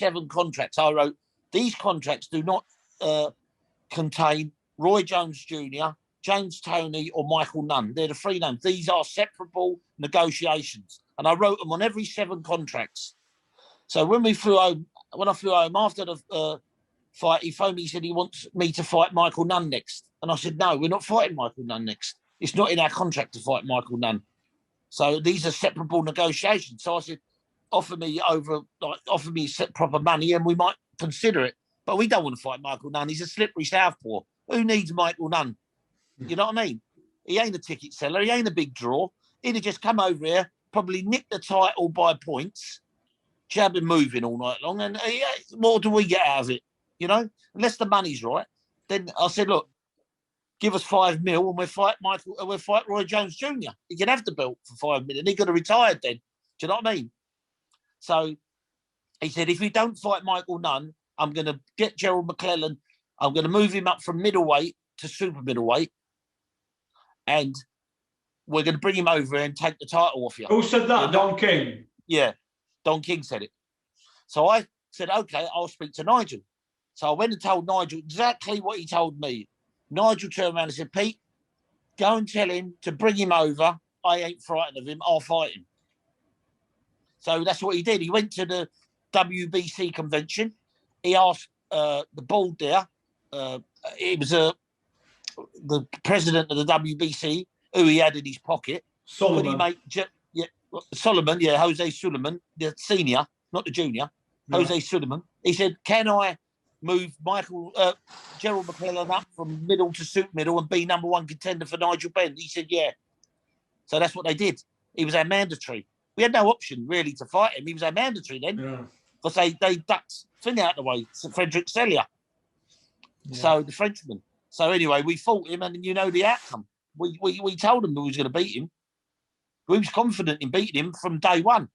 7 contracts, I wrote, these contracts do not contain Roy Jones Jr., James Toney, or Michael Nunn. They're the 3 names. These are separable negotiations. And I wrote them on every 7 contracts. So when I flew home after the fight, he phoned me, he said he wants me to fight Michael Nunn next. And I said, no, we're not fighting Michael Nunn next. It's not in our contract to fight Michael Nunn. So these are separable negotiations. So I said, offer me proper money and we might consider it. But we don't want to fight Michael Nunn. He's a slippery southpaw. Who needs Michael Nunn? You know what I mean? He ain't a ticket seller. He ain't a big draw. He'd have just come over here, probably nicked the title by points, jabbing moving all night long. And what do we get out of it? You know, unless the money's right. Then I said, look, give us $5 million and we'll fight Roy Jones Jr. He can have the belt for $5 million. He could have retired then. Do you know what I mean? So he said, if we don't fight Michael Nunn, I'm going to get Gerald McClellan. I'm going to move him up from middleweight to super middleweight. And we're going to bring him over and take the title off you. Who said that? Don King? Yeah, Don King said it. So I said, okay, I'll speak to Nigel. So I went and told Nigel exactly what he told me. Nigel turned around and said, Pete, go and tell him to bring him over. I ain't frightened of him. I'll fight him. So that's what he did. He went to the WBC convention. He asked the board there. It was the president of the WBC, who he had in his pocket. Solomon. Solomon, Jose Sullivan, the senior, not the junior. Yeah. Jose Sullivan. He said, can I move Gerald McClellan up from middle to super middle and be number 1 contender for Nigel Benn? He said, yeah. So that's what they did. He was our mandatory. We had no option, really, to fight him. He was our mandatory then. Because they ducked Finn out of the way, Frederick Sellier. Yeah. So the Frenchman. So anyway, we fought him, and you know the outcome. We told him we was going to beat him. We was confident in beating him from day one.